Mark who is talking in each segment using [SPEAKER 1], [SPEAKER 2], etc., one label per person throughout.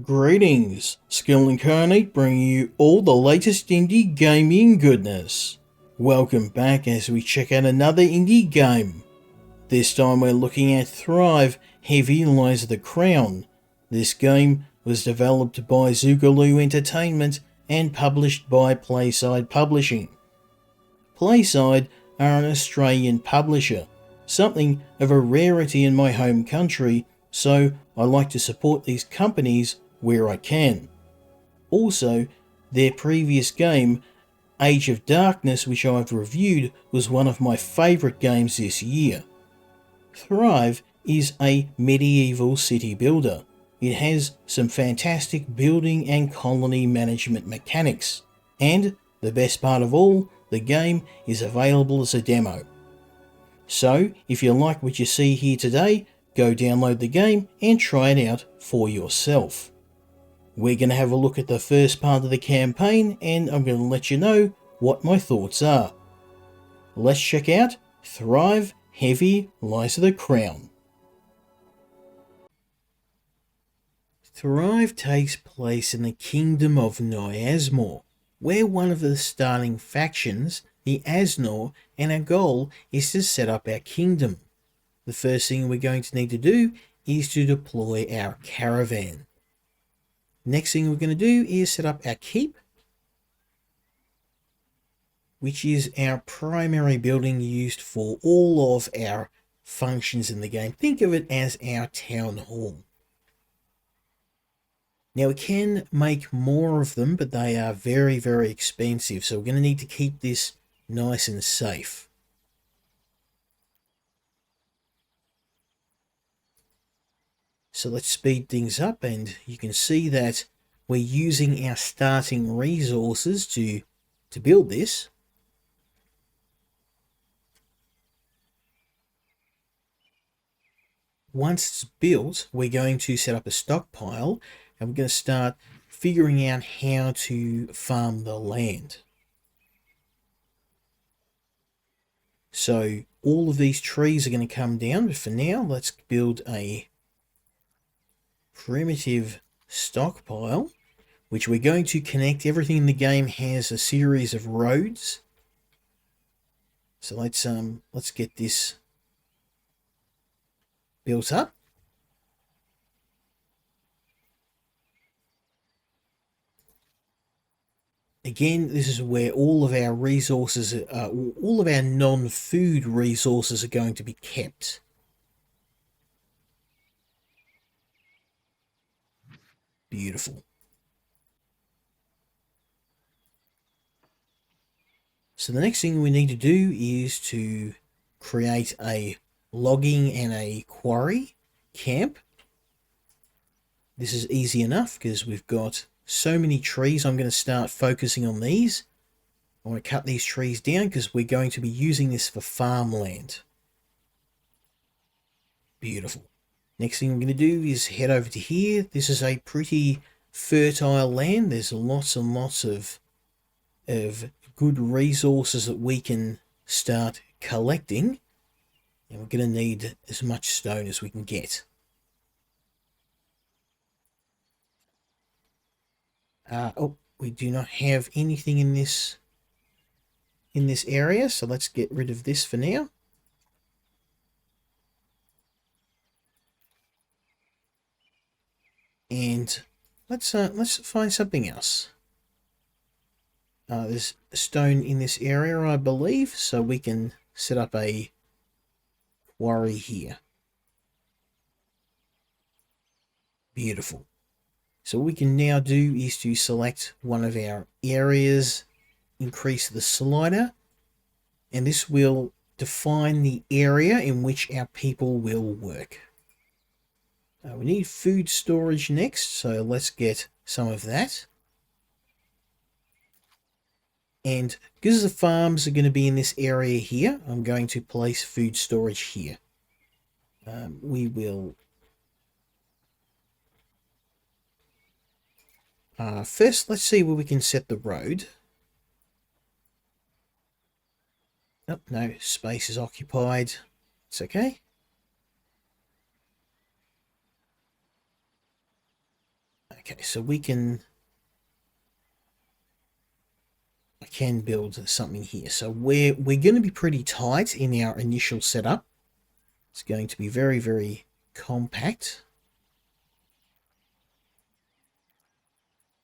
[SPEAKER 1] Greetings, Skill Incarnate bringing you all the latest indie gaming goodness. Welcome back as we check out another indie game. This time we're looking at Thrive, Heavy Lies the Crown. This game was developed by Zugalu Entertainment and published by Playside Publishing. Playside are an Australian publisher, something of a rarity in my home country, so I like to support these companies where I can. Also, their previous game, Age of Darkness, which I've reviewed, was one of my favourite games this year. Thrive is a medieval city builder. It has some fantastic building and colony management mechanics, and the best part of all, the game is available as a demo. So, if you like what you see here today, go download the game and try it out for yourself. We're going to have a look at the first part of the campaign and I'm going to let you know what my thoughts are. Let's check out Thrive, Heavy Lies the Crown. Thrive takes place in the Kingdom of Nyasmore. We're one of the starting factions, the Asnor, and our goal is to set up our kingdom. The first thing we're going to need to do is to deploy our caravan. Next thing we're going to do is set up our keep, which is our primary building used for all of our functions in the game. Think of it as our town hall. Now we can make more of them, but they are very, very expensive, so we're going to need to keep this nice and safe. So let's speed things up, and you can see that we're using our starting resources to build this. Once it's built, we're going to set up a stockpile, and we're going to start figuring out how to farm the land. So all of these trees are going to come down, but for now, let's build a primitive stockpile, which we're going to connect. Everything in the game has a series of roads. So let's get this built up. Again, this is where all of our resources, all of our non-food resources are going to be kept. Beautiful. So the next thing we need to do is to create a logging and a quarry camp. This is easy enough because we've got so many trees. I'm going to start focusing on these. I want to cut these trees down because we're going to be using this for farmland. Beautiful. Next thing I'm going to do is head over to here. This is a pretty fertile land. There's lots and lots of good resources that we can start collecting. And we're going to need as much stone as we can get. Oh, we do not have anything in this area, so let's get rid of this for now. And let's find something else. There's stone in this area, I believe, so we can set up a quarry here. Beautiful. So what we can now do is to select one of our areas, increase the slider, and this will define the area in which our people will work. We need food storage next, so let's get some of that. And because the farms are going to be in this area here, I'm going to place food storage here. We will first, let's see where we can set the road. Oh, no, space is occupied. It's okay. Okay, so I can build something here. So we're going to be pretty tight in our initial setup. It's going to be very, very compact.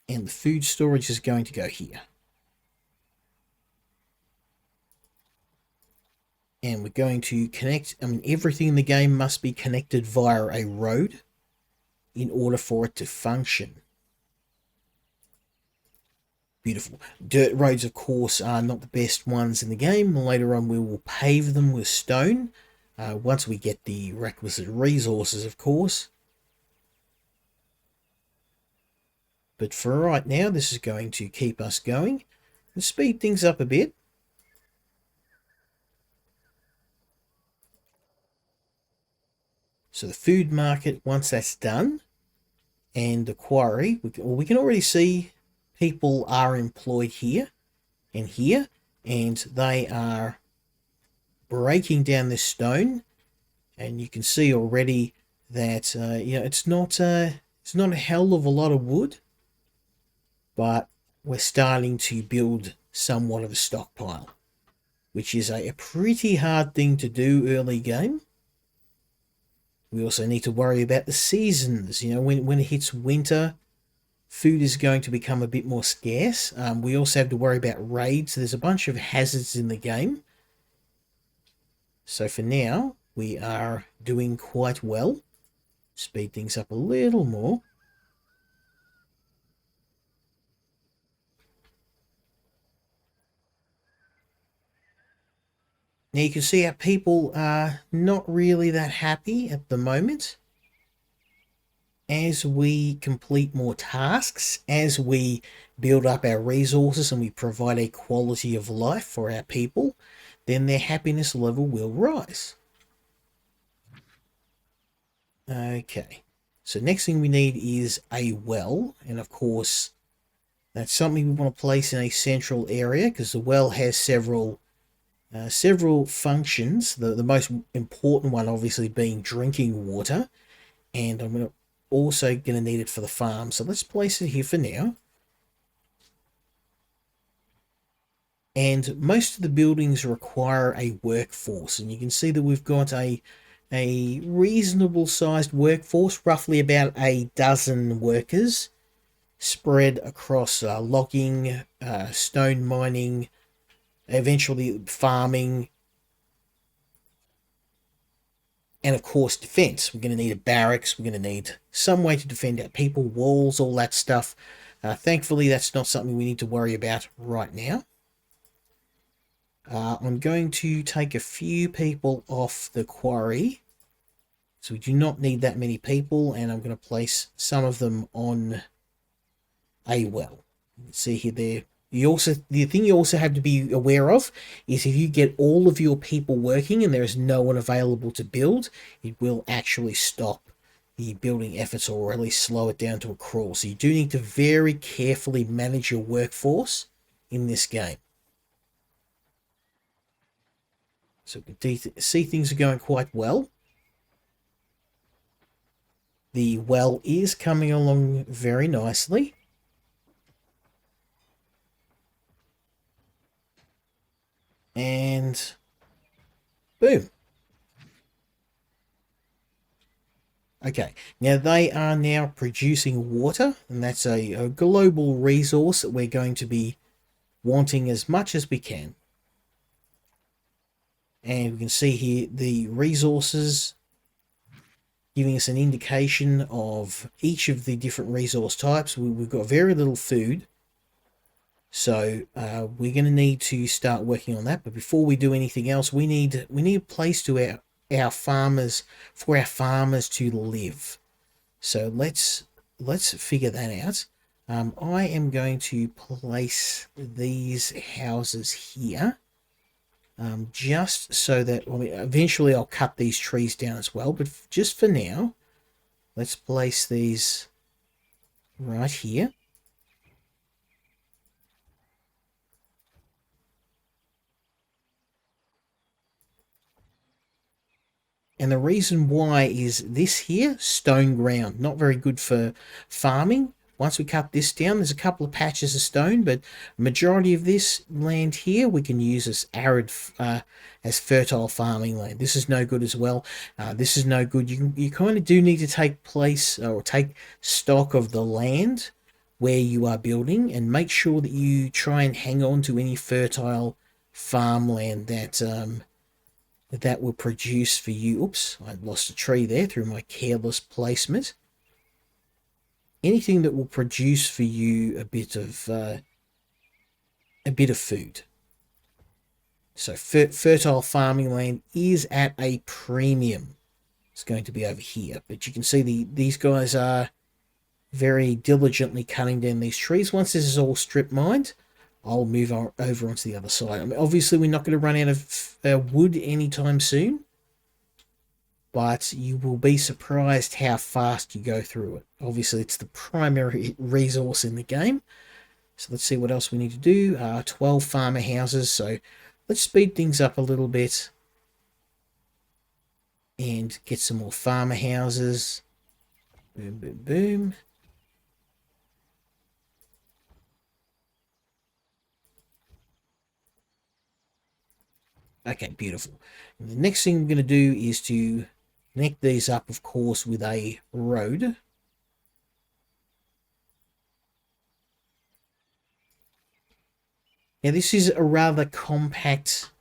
[SPEAKER 1] And the food storage is going to go here. And we're going to connect, everything in the game must be connected via a road in order for it to function. Beautiful. Dirt roads, of course, are not the best ones in the game. Later on, we will pave them with stone once we get the requisite resources, of course. But for right now, this is going to keep us going and speed things up a bit. So the food market, once that's done, and the quarry, we can already see people are employed here, and they are breaking down this stone, and you can see already that it's not a hell of a lot of wood, but we're starting to build somewhat of a stockpile, which is a pretty hard thing to do early game. We also need to worry about the seasons. When it hits winter, food is going to become a bit more scarce. We also have to worry about raids. There's a bunch of hazards in the game. So for now, we are doing quite well. Speed things up a little more. Now you can see our people are not really that happy at the moment. As we complete more tasks, as we build up our resources and we provide a quality of life for our people, then their happiness level will rise. Okay, so next thing we need is a well, and of course that's something we want to place in a central area because the well has several functions. The most important one obviously being drinking water, and I'm also going to need it for the farm, so let's place it here for now. And most of the buildings require a workforce, and you can see that we've got a reasonable sized workforce, roughly about a dozen workers spread across logging, stone mining, eventually farming, and of course defense. We're going to need a barracks, we're going to need some way to defend our people, walls, all that stuff. Thankfully that's not something we need to worry about right now. I'm going to take a few people off the quarry, so we do not need that many people, and I'm going to place some of them on a well. You can see here there. The thing you also have to be aware of is if you get all of your people working and there is no one available to build, it will actually stop the building efforts or at least slow it down to a crawl. So you do need to very carefully manage your workforce in this game. So we can see things are going quite well. The well is coming along very nicely. And boom. Okay, now they are now producing water, and that's a global resource that we're going to be wanting as much as we can. And we can see here the resources giving us an indication of each of the different resource types. We've got very little food, so we're going to need to start working on that. But before we do anything else, we need a place to our farmers to live. So let's figure that out. I am going to place these houses here, just so that eventually I'll cut these trees down as well. But just for now, let's place these right here. And the reason why is this here, stone ground, not very good for farming, once we cut this down, there's a couple of patches of stone, but majority of this land here we can use as arid, as fertile farming land. This is no good as well. This is no good. You kind of do need to take place or take stock of the land where you are building, and make sure that you try and hang on to any fertile farmland that will produce for you. Oops, I lost a tree there through my careless placement. Anything that will produce for you a bit of food. So fertile farming land is at a premium. It's going to be over here, but you can see these guys are very diligently cutting down these trees. Once this is all strip mined, I'll move over onto the other side. I mean, obviously we're not going to run out of wood anytime soon, but you will be surprised how fast you go through it. Obviously, it's the primary resource in the game. So let's see what else we need to do. 12 farmer houses, so let's speed things up a little bit and get some more farmer houses. Boom, boom, boom. Okay, beautiful. And the next thing we're going to do is to connect these up, of course, with a road. Now, this is a rather compact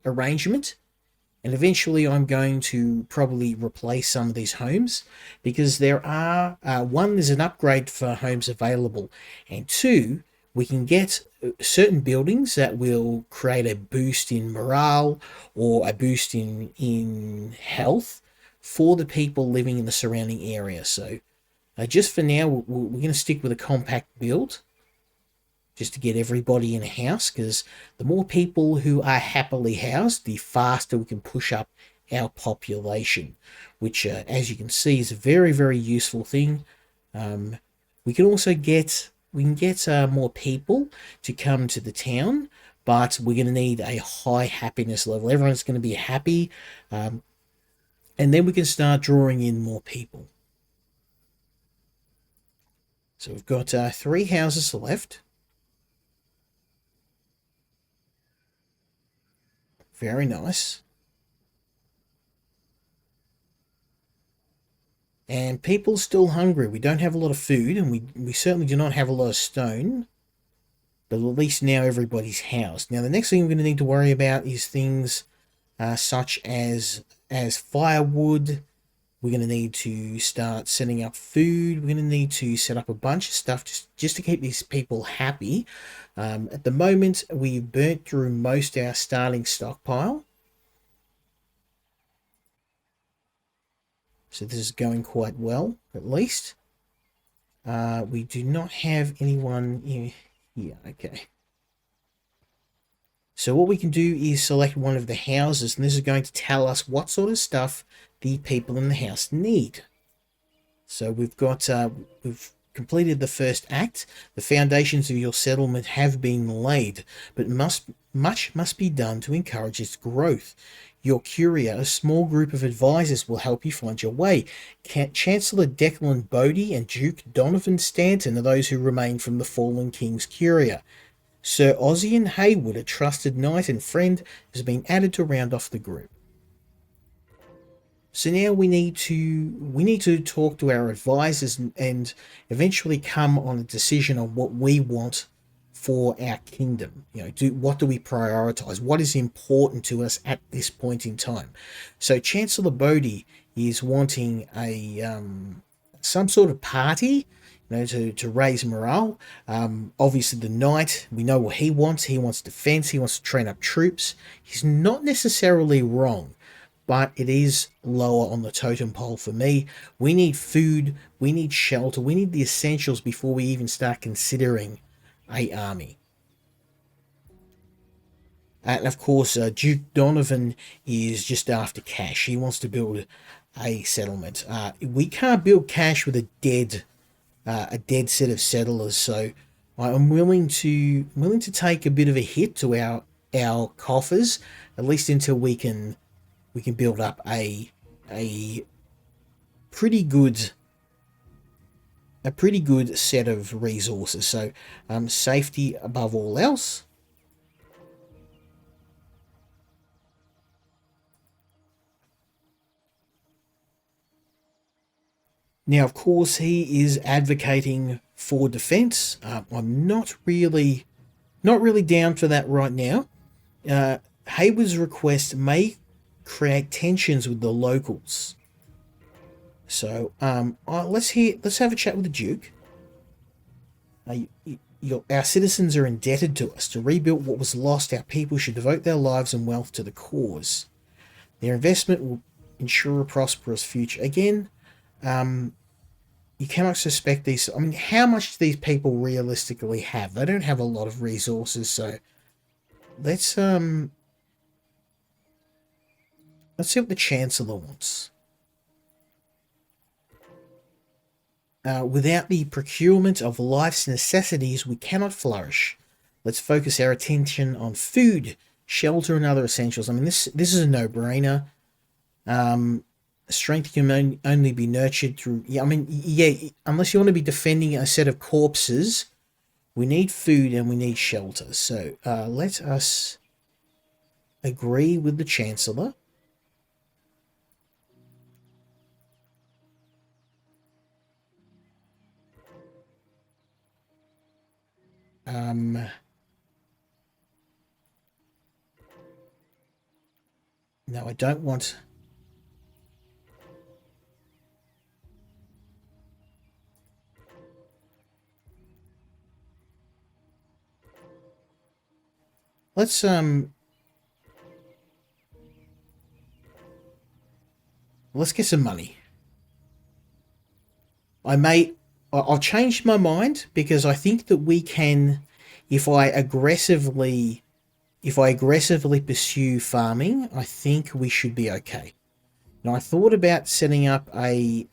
[SPEAKER 1] arrangement, and eventually I'm going to probably replace some of these homes, because there are, one, there's an upgrade for homes available, and two, we can get certain buildings that will create a boost in morale or a boost in health for the people living in the surrounding area. So just for now, we're going to stick with a compact build just to get everybody in a house, because the more people who are happily housed, the faster we can push up our population, which as you can see is a very, very useful thing. We can also get more people to come to the town, but we're going to need a high happiness level. Everyone's going to be happy, and then we can start drawing in more people. So we've got 3 houses left. Very nice. And people still hungry. We don't have a lot of food, and we certainly do not have a lot of stone. But at least now everybody's housed. Now the next thing we're going to need to worry about is things such as firewood. We're going to need to start setting up food. We're going to need to set up a bunch of stuff just to keep these people happy. At the moment, we've burnt through most of our starting stockpile. So this is going quite well, at least. We do not have anyone in here. Okay. So what we can do is select one of the houses, and this is going to tell us what sort of stuff the people in the house need. So we've completed the first act. The foundations of your settlement have been laid, but much must be done to encourage its growth. Your courier, a small group of advisors, will help you find your way. Chancellor Declan Bodie and Duke Donovan Stanton are those who remain from the fallen king's courier. Sir Ossian Haywood, a trusted knight and friend, has been added to round off the group. So now we need to talk to our advisors and eventually come on a decision on what we want for our kingdom. What do we prioritize? What is important to us at this point in time? So Chancellor Bodie is wanting some sort of party, to raise morale. Obviously the knight, we know what he wants. He wants defense. He wants to train up troops. He's not necessarily wrong, but it is lower on the totem pole for me. We need food. We need shelter. We need the essentials before we even start considering a army. And of course, Duke Donovan is just after cash. He wants to build a settlement. We can't build cash with a dead set of settlers, so I'm willing to take a bit of a hit to our coffers, at least until we can build up a pretty good a pretty good set of resources. So safety above all else. Now, of course, he is advocating for defense. I'm not really down for that right now. Hayward's request may create tensions with the locals. So let's have a chat with the Duke. Our citizens are indebted to us. To rebuild what was lost, our people should devote their lives and wealth to the cause. Their investment will ensure a prosperous future. Again, you cannot suspect these. I mean, how much do these people realistically have? They don't have a lot of resources, so let's see what the Chancellor wants. Without the procurement of life's necessities, we cannot flourish. Let's focus our attention on food, shelter, and other essentials. I mean, this is a no-brainer. Strength can only be nurtured through... unless you want to be defending a set of corpses, we need food and we need shelter. So let us agree with the Chancellor. No, I don't want... Let's get some money. I've changed my mind because I think that we can, if I aggressively pursue farming, I think we should be okay. Now, I thought about setting up a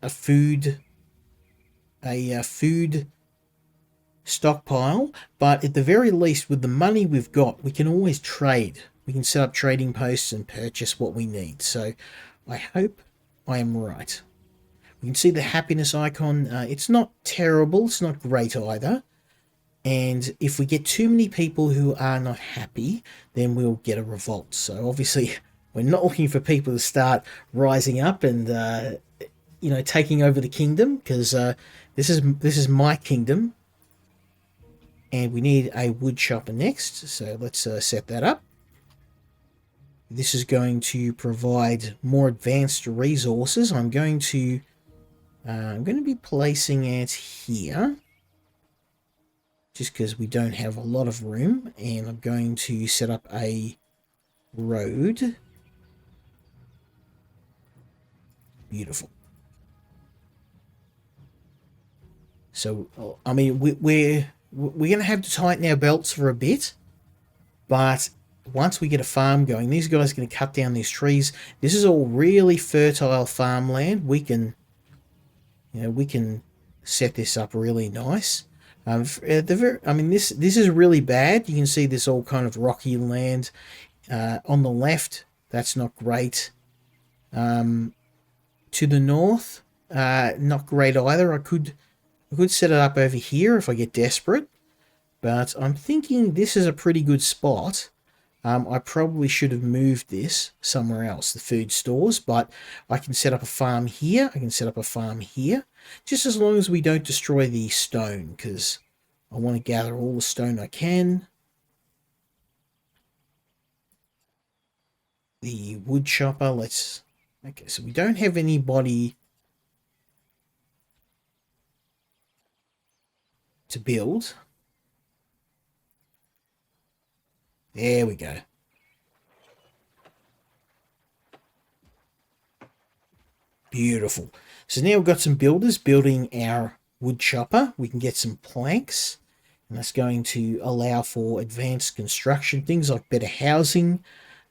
[SPEAKER 1] food stockpile, but at the very least, with the money we've got, we can always trade. We can set up trading posts and purchase what we need. So I hope I am right. You can see the happiness icon. It's not terrible. It's not great either. And if we get too many people who are not happy, then we'll get a revolt. So obviously, we're not looking for people to start rising up and taking over the kingdom, because this is my kingdom. And we need a wood chopper next. So let's set that up. This is going to provide more advanced resources. I'm going to be placing it here, just because we don't have a lot of room, and I'm going to set up a road. Beautiful. So, I mean, we're going to have to tighten our belts for a bit, but once we get a farm going, these guys are going to cut down these trees. This is all really fertile farmland. We can set this up really nice. This is really bad. You can see this all kind of rocky land. On the left, that's not great. To the north, not great either. I could set it up over here if I get desperate, but I'm thinking this is a pretty good spot. I probably should have moved this somewhere else, the food stores, but I can set up a farm here. I can set up a farm here, just as long as we don't destroy the stone, because I want to gather all the stone I can. The wood chopper, okay, so we don't have anybody to build. There we go. Beautiful. So now we've got some builders building our wood chopper. We can get some planks, and that's going to allow for advanced construction, things like better housing,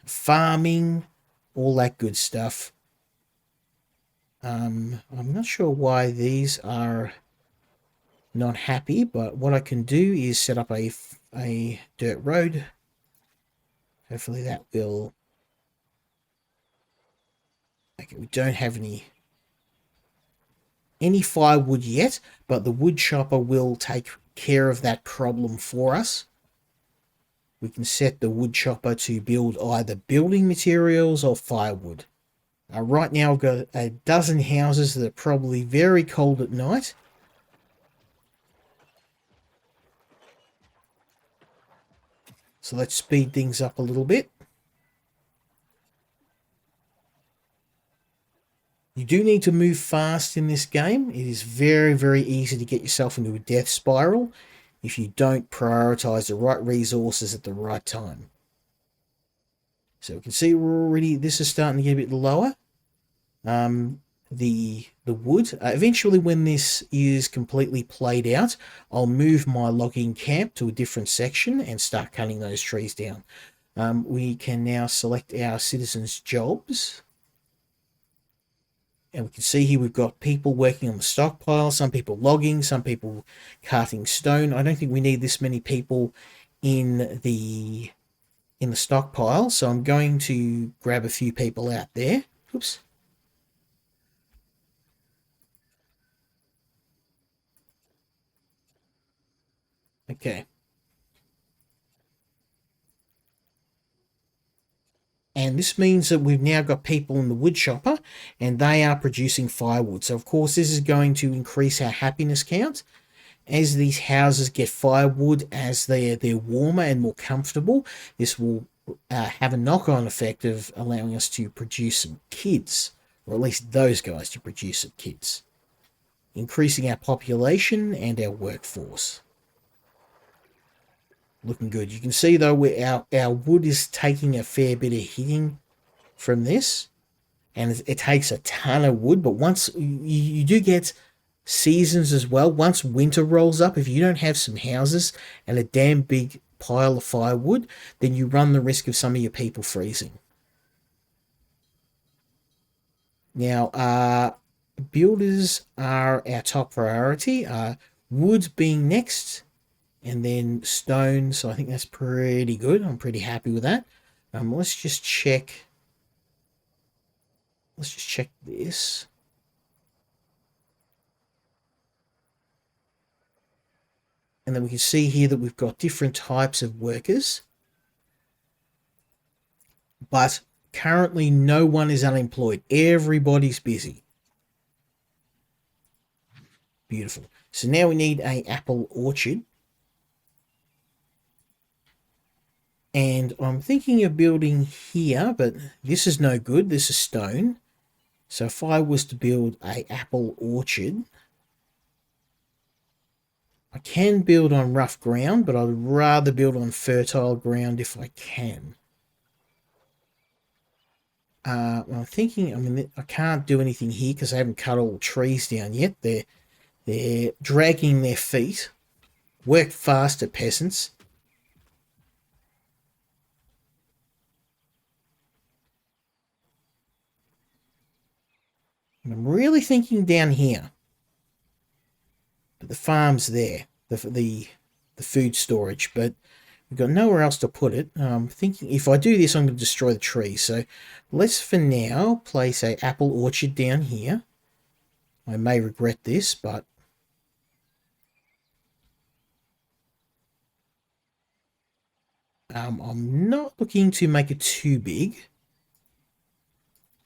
[SPEAKER 1] farming, all that good stuff. I'm not sure why these are not happy, but what I can do is set up a dirt road. Hopefully that will... Okay, we don't have any any firewood yet, but the wood chopper will take care of that problem for us. We can set the wood chopper to build either building materials or firewood. Right now I've got a dozen houses that are probably very cold at night. So let's speed things up a little bit. You do need to move fast in this game. It is very, very easy to get yourself into a death spiral if you don't prioritize the right resources at the right time. So we can see we're already, this is starting to get a bit lower. The wood. Eventually, when this is completely played out, I'll move my logging camp to a different section and start cutting those trees down. We can now select our citizens' jobs. And we can see here we've got people working on the stockpile, some people logging, some people carting stone. I don't think we need this many people in the stockpile, so I'm going to grab a few people out there. Oops. Okay. And this means that we've now got people in the wood chopper and they are producing firewood. So of course this is going to increase our happiness count. As these houses get firewood, as they're warmer and more comfortable, this will have a knock-on effect of allowing us to produce some kids, or at least those guys to produce some kids, increasing our population and our workforce. Looking good. You can see though our wood is taking a fair bit of hitting from this, and it takes a ton of wood. But once you do get seasons as well, once winter rolls up, if you don't have some houses and a damn big pile of firewood, then you run the risk of some of your people freezing. Now, builders are our top priority. Wood being next, and then stone. So I think that's pretty good. I'm pretty happy with that. Let's just check. Let's just check this. And then we can see here that we've got different types of workers. But currently no one is unemployed. Everybody's busy. Beautiful. So now we need an apple orchard. And I'm thinking of building here, but this is no good. This is stone. So if I was to build an apple orchard, I can build on rough ground, but I'd rather build on fertile ground if I can. I'm thinking, I mean, I can't do anything here because I haven't cut all the trees down yet. They're dragging their feet. Work faster, peasants. And I'm really thinking down here. But the farm's there, the food storage, but we've got nowhere else to put it. I'm thinking if I do this, I'm going to destroy the trees. So let's, for now, place an apple orchard down here. I may regret this, but I'm not looking to make it too big.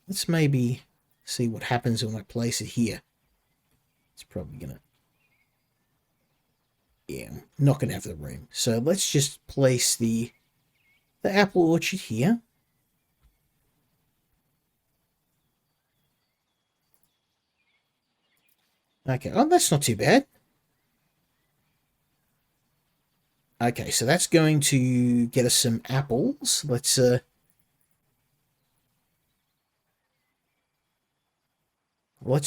[SPEAKER 1] Let's maybe see what happens when I place it here. It's probably going to... Yeah, I'm not going to have the room. So let's just place the apple orchard here. Okay, oh, that's not too bad. Okay, so that's going to get us some apples. Let's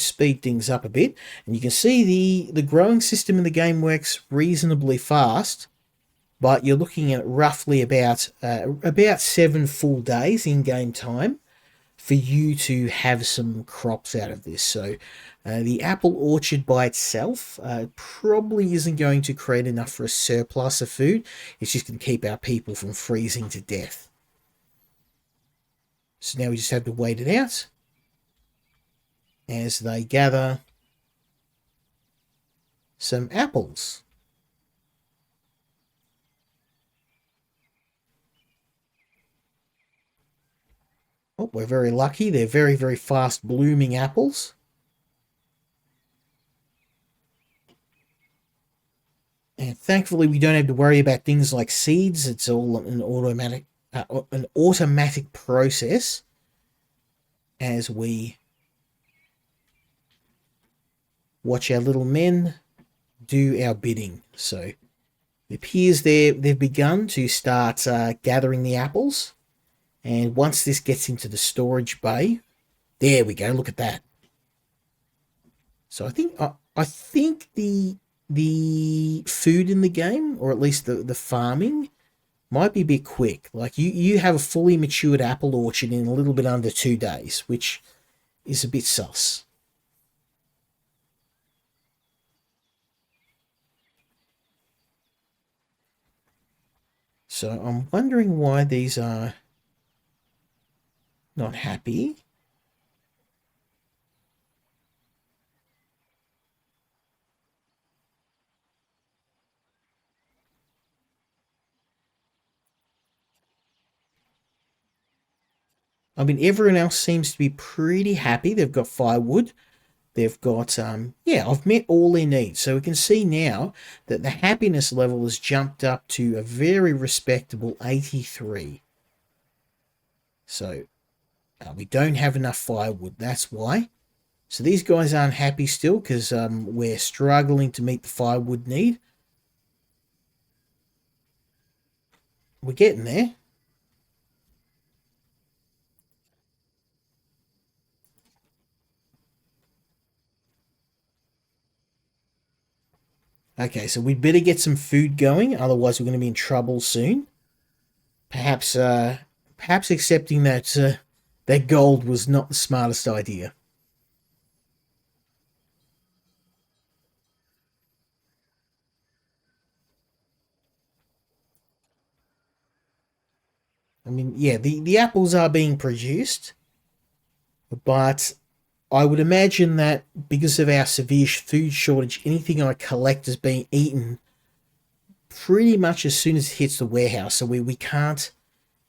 [SPEAKER 1] speed things up a bit. And you can see the growing system in the game works reasonably fast, but you're looking at roughly about 7 full days in game time for you to have some crops out of this. So the apple orchard by itself probably isn't going to create enough for a surplus of food. It's just going to keep our people from freezing to death. So now we just have to wait it out as they gather some apples. Oh, we're very lucky. They're very, very fast blooming apples. And thankfully, we don't have to worry about things like seeds. It's all an automatic process as we watch our little men do our bidding. So it appears they've begun to start gathering the apples. And once this gets into the storage bay, there we go. Look at that. So I think the food in the game, or at least the farming, might be a bit quick. Like you have a fully matured apple orchard in a little bit under 2 days, which is a bit sus. So I'm wondering why these are not happy. I mean, everyone else seems to be pretty happy. They've got firewood. They've got, yeah, I've met all their needs. So we can see now that the happiness level has jumped up to a very respectable 83. So we don't have enough firewood. That's why. So these guys aren't happy still because we're struggling to meet the firewood need. We're getting there. Okay, so we'd better get some food going, otherwise we're going to be in trouble soon. Perhaps accepting that that gold was not the smartest idea. I mean, yeah, the apples are being produced, but I would imagine that because of our severe food shortage, anything I collect is being eaten pretty much as soon as it hits the warehouse. So we can't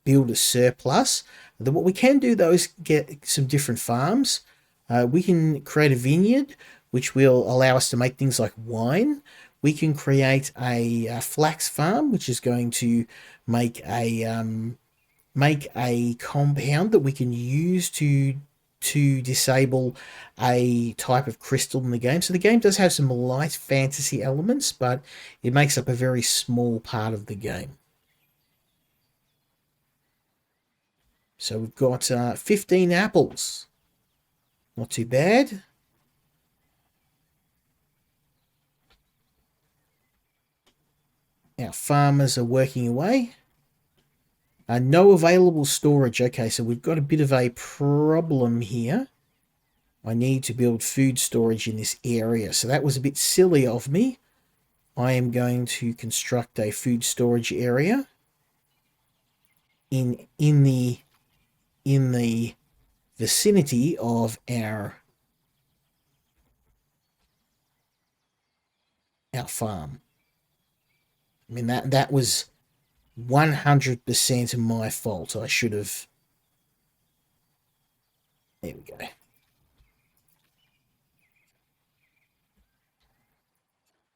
[SPEAKER 1] build a surplus. What we can do though is get some different farms. We can create a vineyard, which will allow us to make things like wine. We can create a flax farm, which is going to make a compound that we can use to disable a type of crystal in the game. So the game does have some light fantasy elements, but it makes up a very small part of the game. So we've got 15 apples. Not too bad. Our farmers are working away. No available storage. Okay, so we've got a bit of a problem here. I need to build food storage in this area. So that was a bit silly of me. I am going to construct a food storage area in the vicinity of our farm. I mean, that was 100% my fault. I should have... There we go.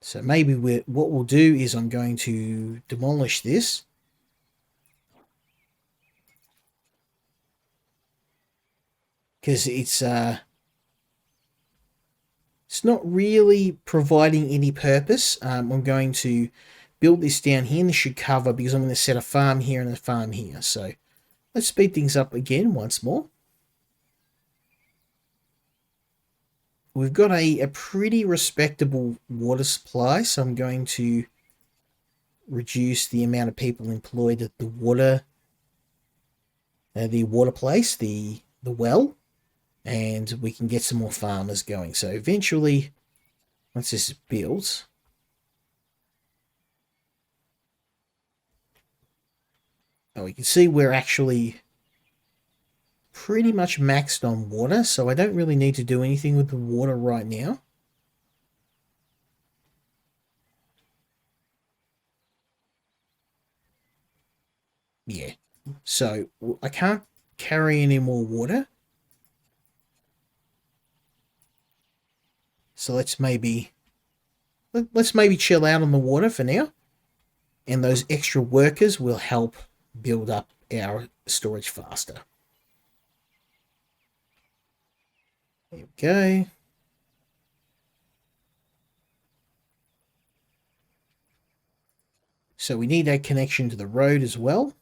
[SPEAKER 1] So maybe what we'll do is I'm going to demolish this. Because it's not really providing any purpose. I'm going to build this down here, and this should cover, because I'm going to set a farm here and a farm here. So let's speed things up again once more. We've got a pretty respectable water supply, so I'm going to reduce the amount of people employed at the water place, the well, and we can get some more farmers going. So eventually, once this is built, we can see we're actually pretty much maxed on water, so I don't really need to do anything with the water right now. Yeah. So I can't carry any more water. So let's maybe chill out on the water for now. And those extra workers will help build up our storage faster. There we go. So we need a connection to the road as well.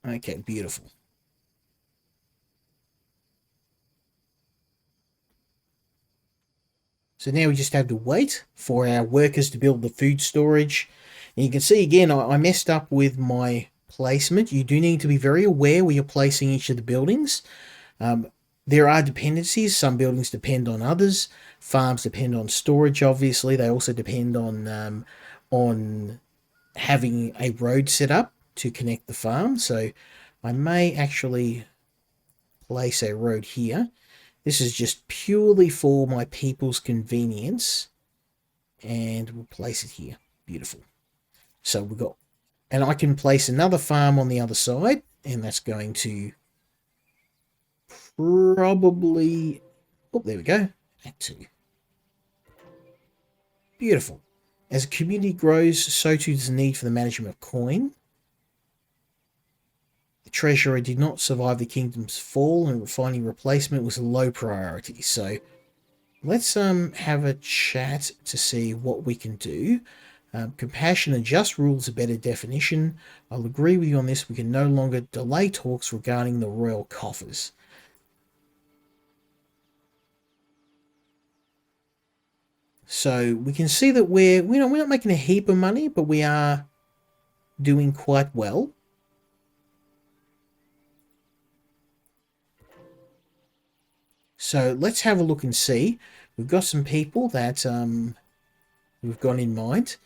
[SPEAKER 1] Okay, beautiful. So now we just have to wait for our workers to build the food storage. And you can see again, I messed up with my placement. You do need to be very aware where you're placing each of the buildings. There are dependencies. Some buildings depend on others. Farms depend on storage, obviously. They also depend on having a road set up to connect the farm. So I may actually place a road here. This is just purely for my people's convenience. And we'll place it here. Beautiful. So we've got... And I can place another farm on the other side. And that's going to probably... Oh, there we go. That too. Beautiful. As a community grows, so too does the need for the management of coin. The treasurer did not survive the kingdom's fall, and finding replacement was a low priority. So let's have a chat to see what we can do. Compassion and just rules a better definition. I'll agree with you on this. We can no longer delay talks regarding the royal coffers. So we can see that we're not making a heap of money, but we are doing quite well. So let's have a look and see. We've got some people that we've got in mind.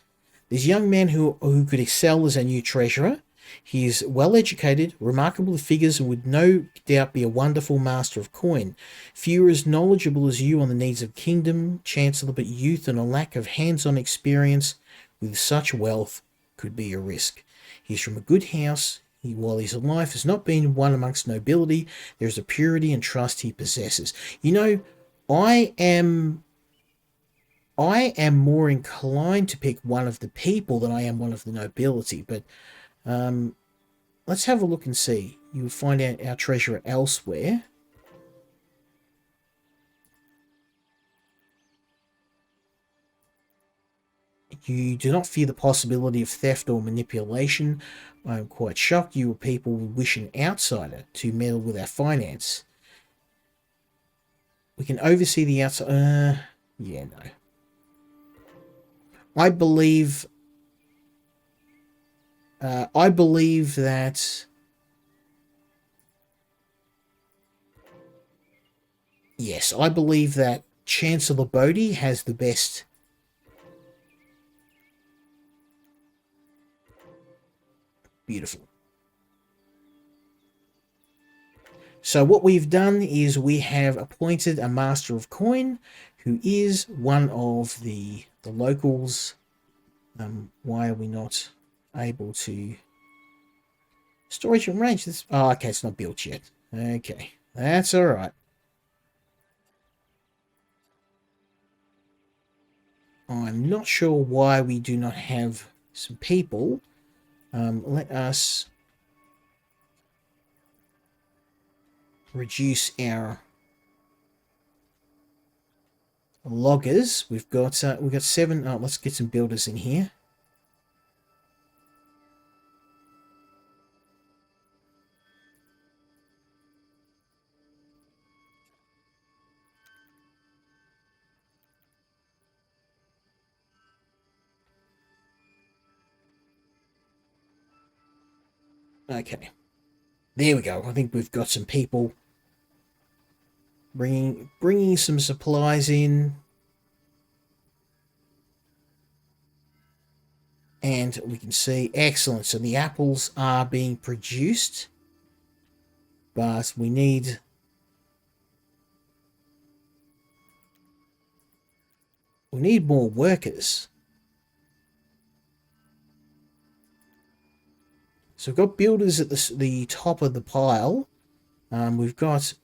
[SPEAKER 1] This young man who could excel as a new treasurer. He is well educated, remarkable figures, and would no doubt be a wonderful master of coin. Few are as knowledgeable as you on the needs of kingdom, chancellor, but youth and a lack of hands-on experience with such wealth could be a risk. He is from a good house. While his life has not been one amongst nobility, there is a purity and trust he possesses. You know, I am more inclined to pick one of the people than I am one of the nobility, but let's have a look and see. You will find out our treasurer elsewhere. You do not fear the possibility of theft or manipulation. I am quite shocked you people would wish an outsider to meddle with our finance. We can oversee the outside. Yeah, no. I believe that... Yes, I believe that Chancellor Bodhi has the best... Beautiful. So what we've done is we have appointed a master of coin who is one of the locals. Why are we not able to... Storage and range. This... Oh, okay, it's not built yet. Okay, that's all right. I'm not sure why we do not have some people. Let us reduce our loggers. We've got 7. Oh, let's get some builders in here. Okay, there we go. I think we've got some people bringing some supplies in. And we can see, excellent, so the apples are being produced, but we need more workers. So we've got builders at the top of the pile. We've got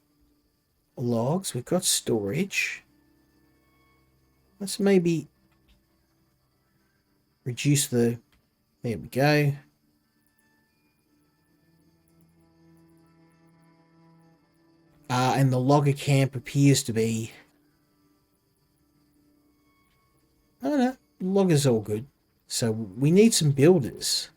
[SPEAKER 1] logs. We've got storage. Let's maybe reduce the... There we go. And the logger camp appears to be... Oh no, logger's all good. So we need some builders.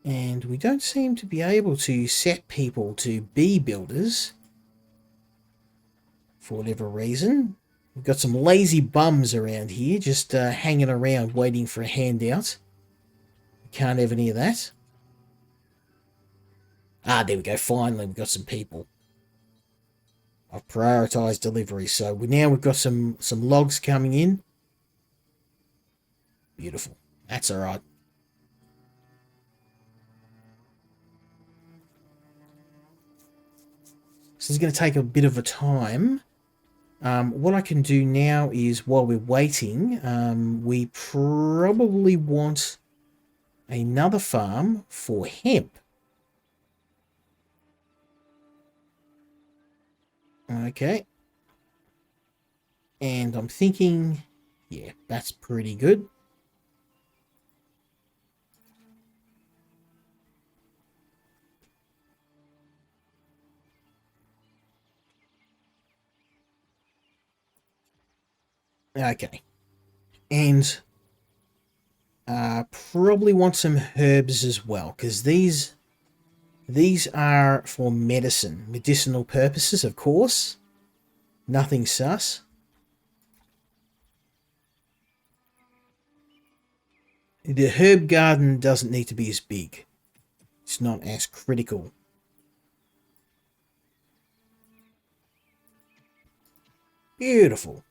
[SPEAKER 1] And we don't seem to be able to set people to be builders. For whatever reason. We've got some lazy bums around here, just hanging around waiting for a handout. We can't have any of that. Ah, there we go. Finally, we've got some people. I've prioritised delivery, so we've got some logs coming in. Beautiful. That's all right. So it's going to take a bit of a time. What I can do now is, while we're waiting, we probably want another farm for hemp. Okay. And I'm thinking, yeah, that's pretty good. Okay. And probably want some herbs as well, because these are for medicinal purposes, of course. Nothing sus. The herb garden doesn't need to be as big. It's not as critical. Beautiful.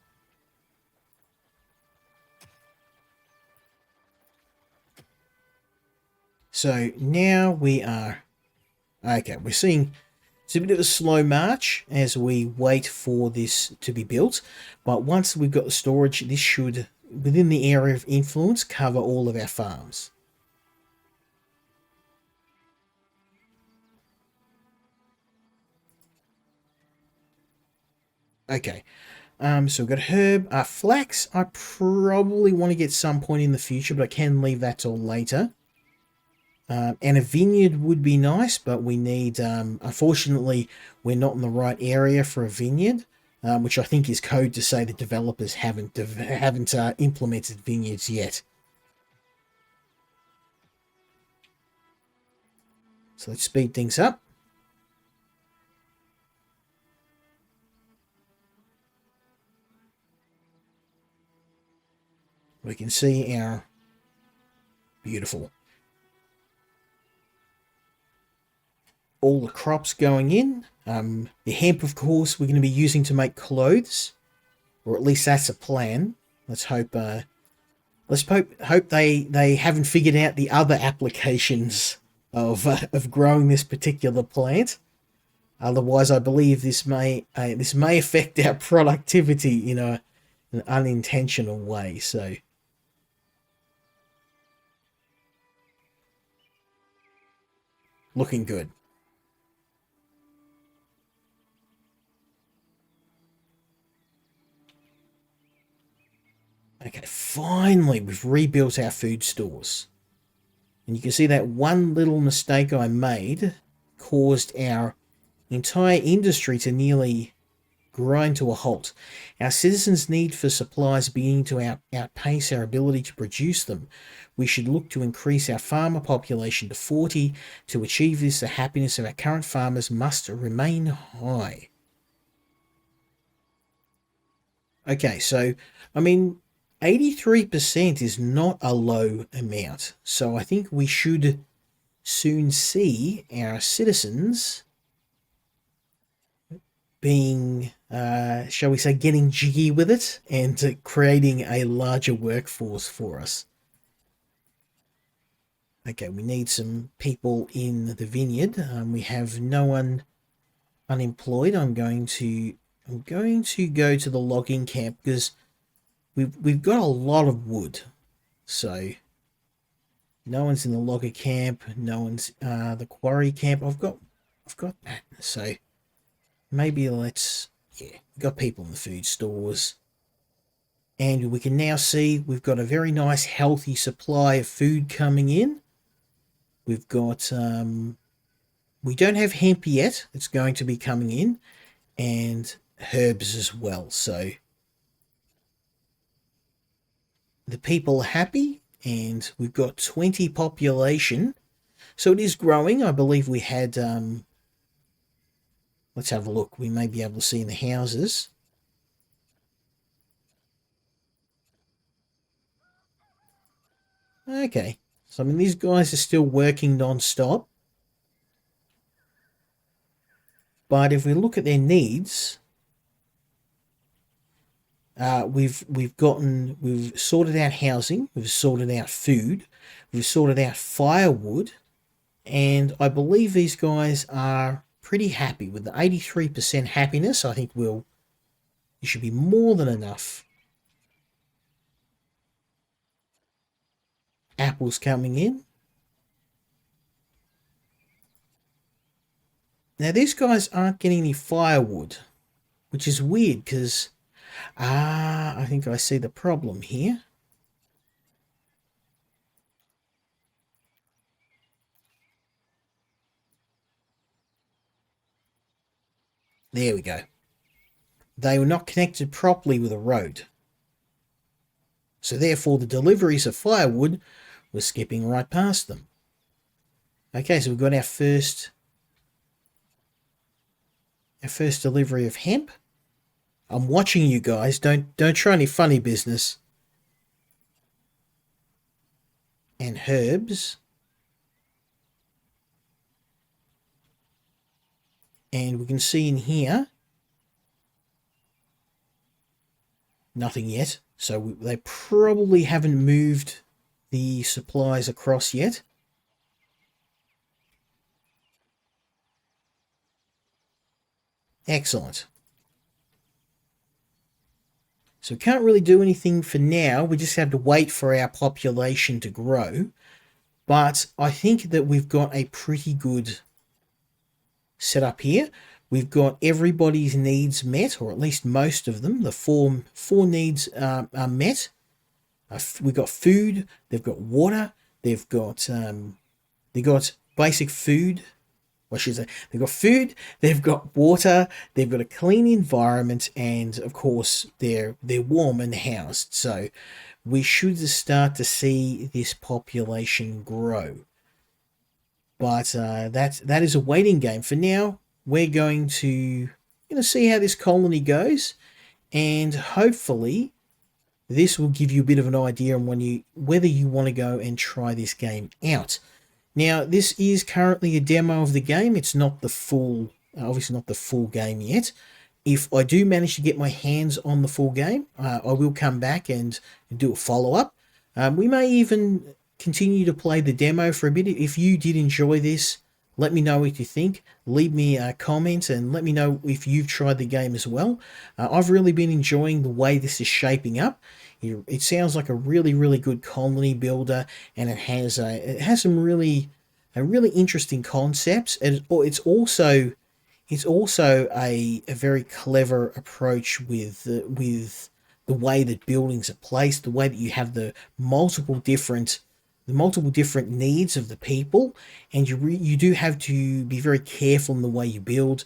[SPEAKER 1] So now we are... Okay, we're seeing it's a bit of a slow march as we wait for this to be built. But once we've got the storage, this should, within the area of influence, cover all of our farms. Okay, so we've got herb. Flax, I probably want to get some point in the future, but I can leave that till later. And a vineyard would be nice, but we need, unfortunately, we're not in the right area for a vineyard, which I think is code to say the developers haven't implemented vineyards yet. So let's speed things up. We can see our beautiful... all the crops going in. The hemp, of course, we're going to be using to make clothes, or at least that's a plan. Let's hope. Hope they haven't figured out the other applications of growing this particular plant. Otherwise, I believe this may affect our productivity in an unintentional way. So. Looking good. Okay, finally we've rebuilt our food stores. And you can see that one little mistake I made caused our entire industry to nearly grind to a halt. Our citizens' need for supplies beginning to outpace our ability to produce them. We should look to increase our farmer population to 40. To achieve this, the happiness of our current farmers must remain high. Okay, so, I mean, 83% is not a low amount. So I think we should soon see our citizens being, shall we say, getting jiggy with it and creating a larger workforce for us. Okay, we need some people in the vineyard. We have no one unemployed. I'm going to go to the logging camp because we've got a lot of wood. So no one's in the logger camp. No one's the quarry camp. I've got that. So maybe let's, yeah, we've got people in the food stores. And we can now see we've got a very nice healthy supply of food coming in. We've got, we don't have hemp yet. It's going to be coming in. And herbs as well. So the people are happy. And we've got 20 population. So it is growing. I believe we had, let's have a look. We may be able to see in the houses. Okay. So, I mean, these guys are still working non-stop. But if we look at their needs, we've sorted out housing, we've sorted out food, we've sorted out firewood, and I believe these guys are pretty happy with the 83% happiness. I think it should be more than enough. Apples coming in. Now these guys aren't getting any firewood, which is weird because I think I see the problem here. There we go. They were not connected properly with a road. So therefore the deliveries of firewood were skipping right past them. Okay, so we've got our first delivery of hemp. I'm watching you guys. Don't try any funny business. And herbs. And we can see in here, nothing yet. So they probably haven't moved the supplies across yet. Excellent. So we can't really do anything for now. We just have to wait for our population to grow. But I think that we've got a pretty good setup here. We've got everybody's needs met, or at least most of them. The four needs are met. We've got food. They've got water. They've got basic food. What should I say? They've got food, they've got water, they've got a clean environment, and of course they're warm and housed. So we should start to see this population grow. But that is a waiting game. For now, we're going to see how this colony goes, and hopefully this will give you a bit of an idea on whether you want to go and try this game out. Now, this is currently a demo of the game. It's not the full, obviously not the full game yet. If I do manage to get my hands on the full game, I will come back and do a follow-up. We may even continue to play the demo for a bit. If you did enjoy this, let me know what you think. Leave me a comment and let me know if you've tried the game as well. I've really been enjoying the way this is shaping up. It sounds like a really, really good colony builder, and it has some really interesting concepts. And it's also a very clever approach with the way that buildings are placed, the way that you have the multiple different needs of the people, and you do have to be very careful in the way you build,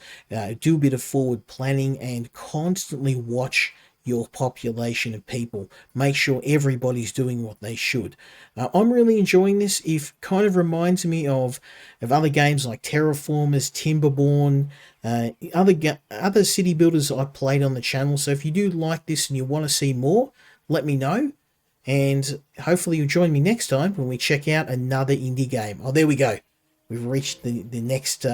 [SPEAKER 1] do a bit of forward planning, and constantly watch your population of people. Make sure everybody's doing what they should. I'm really enjoying this. It kind of reminds me of other games like Terraformers, Timberborn, other city builders I've played on the channel. So if you do like this and you want to see more, let me know. And hopefully you'll join me next time when we check out another indie game. Oh, there we go. We've reached the next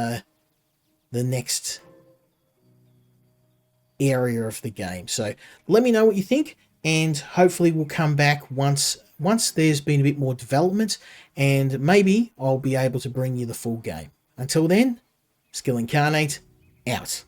[SPEAKER 1] area of the game. So let me know what you think, and hopefully we'll come back once there's been a bit more development, and maybe I'll be able to bring you the full game. Until then, Skill Incarnate, out.